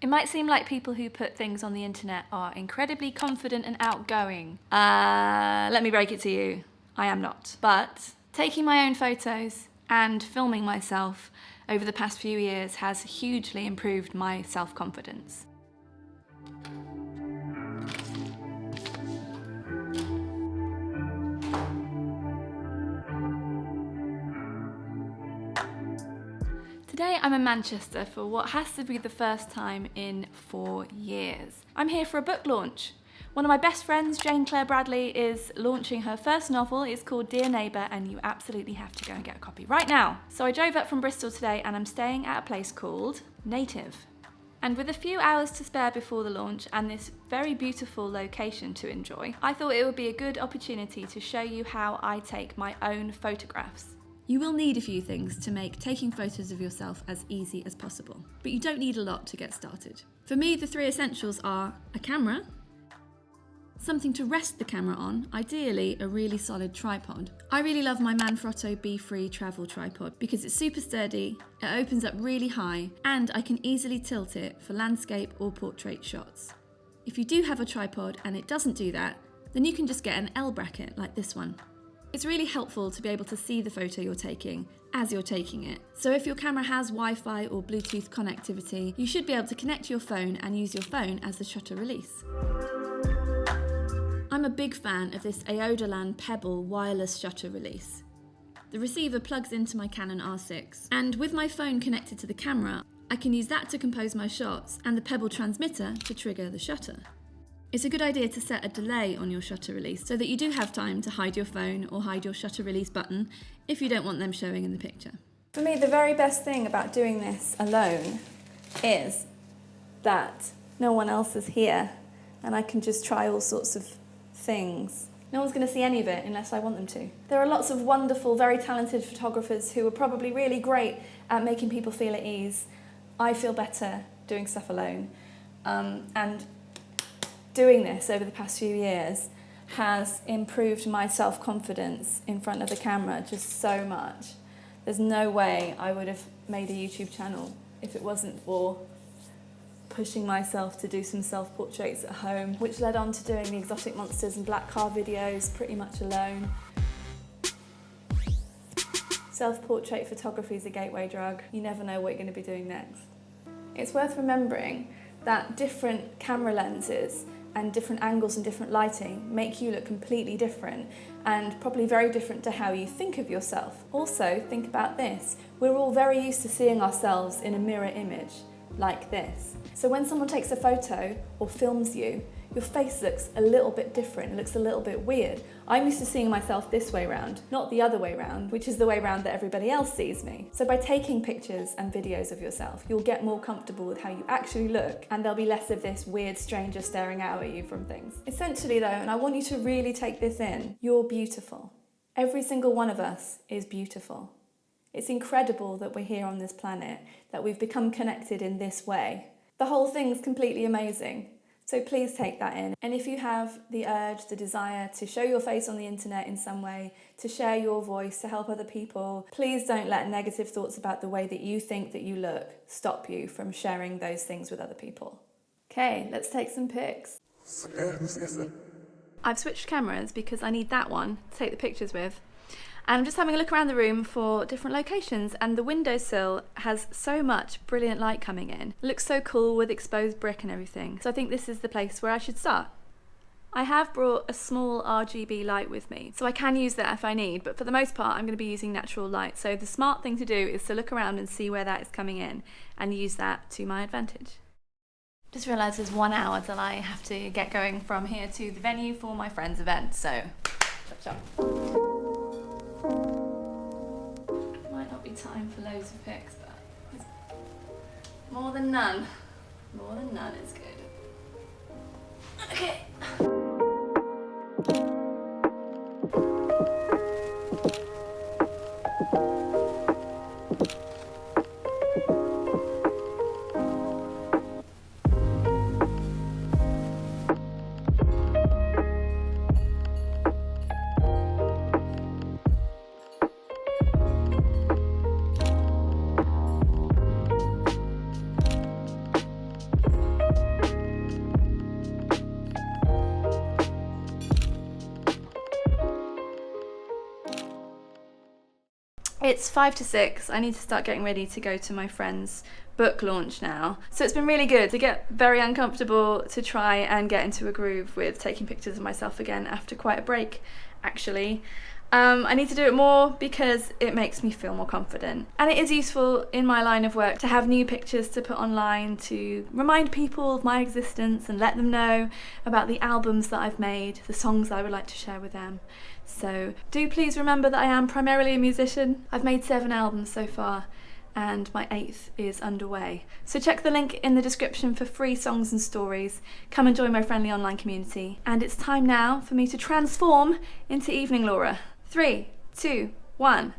It might seem like people who put things on the internet are incredibly confident and outgoing. Let me break it to you, I am not. But taking my own photos and filming myself over the past few years has hugely improved my self-confidence. Today I'm in Manchester for what has to be the first time in 4 years. I'm here for a book launch. One of my best friends, Jane Claire Bradley, is launching her first novel. It's called Dear Neighbour, and you absolutely have to go and get a copy right now. So I drove up from Bristol today and I'm staying at a place called Native. And with a few hours to spare before the launch and this very beautiful location to enjoy, I thought it would be a good opportunity to show you how I take my own photographs. You will need a few things to make taking photos of yourself as easy as possible, but you don't need a lot to get started. For me, the 3 essentials are a camera, something to rest the camera on, ideally a really solid tripod. I really love my Manfrotto Be-Free travel tripod because it's super sturdy, it opens up really high, and I can easily tilt it for landscape or portrait shots. If you do have a tripod and it doesn't do that, then you can just get an L bracket like this one. It's really helpful to be able to see the photo you're taking as you're taking it. So if your camera has Wi-Fi or Bluetooth connectivity, you should be able to connect to your phone and use your phone as the shutter release. I'm a big fan of this Aodelan Pebble wireless shutter release. The receiver plugs into my Canon R6, and with my phone connected to the camera, I can use that to compose my shots and the Pebble transmitter to trigger the shutter. It's a good idea to set a delay on your shutter release so that you do have time to hide your phone or hide your shutter release button if you don't want them showing in the picture. For me, the very best thing about doing this alone is that no one else is here and I can just try all sorts of things. No one's going to see any of it unless I want them to. There are lots of wonderful, very talented photographers who are probably really great at making people feel at ease. I feel better doing stuff alone. And doing this over the past few years has improved my self-confidence in front of the camera just so much. There's no way I would have made a YouTube channel if it wasn't for pushing myself to do some self-portraits at home, which led on to doing the exotic monsters and black car videos pretty much alone. Self-portrait photography is a gateway drug. You never know what you're going to be doing next. It's worth remembering that different camera lenses and different angles and different lighting make you look completely different and probably very different to how you think of yourself. Also, think about this. We're all very used to seeing ourselves in a mirror image like this. So when someone takes a photo or films you, your face looks a little bit different, it looks a little bit weird. I'm used to seeing myself this way round, not the other way round, which is the way round that everybody else sees me. So by taking pictures and videos of yourself, you'll get more comfortable with how you actually look, and there'll be less of this weird stranger staring out at you from things. Essentially though, and I want you to really take this in, you're beautiful. Every single one of us is beautiful. It's incredible that we're here on this planet, that we've become connected in this way. The whole thing's completely amazing. So please take that in. And if you have the urge, the desire to show your face on the internet in some way, to share your voice, to help other people, please don't let negative thoughts about the way that you think that you look stop you from sharing those things with other people. Okay, let's take some pics. I've switched cameras because I need that one to take the pictures with. And I'm just having a look around the room for different locations, and the windowsill has so much brilliant light coming in. It looks so cool with exposed brick and everything. So I think this is the place where I should start. I have brought a small RGB light with me, so I can use that if I need, but for the most part I'm going to be using natural light. So the smart thing to do is to look around and see where that is coming in and use that to my advantage. Just realised there's 1 hour till I have to get going from here to the venue for my friend's event, so chop chop. Might not be time for loads of pics, but more than none. More than none is good. Okay. It's 5 to 6. I need to start getting ready to go to my friend's book launch now. So it's been really good to get very uncomfortable to try and get into a groove with taking pictures of myself again after quite a break, actually. I need to do it more because it makes me feel more confident. And it is useful in my line of work to have new pictures to put online to remind people of my existence and let them know about the albums that I've made, the songs I would like to share with them. So do please remember that I am primarily a musician. I've made 7 albums so far, and my 8th is underway. So check the link in the description for free songs and stories. Come and join my friendly online community. And it's time now for me to transform into Evening Laura. 3, 2, 1.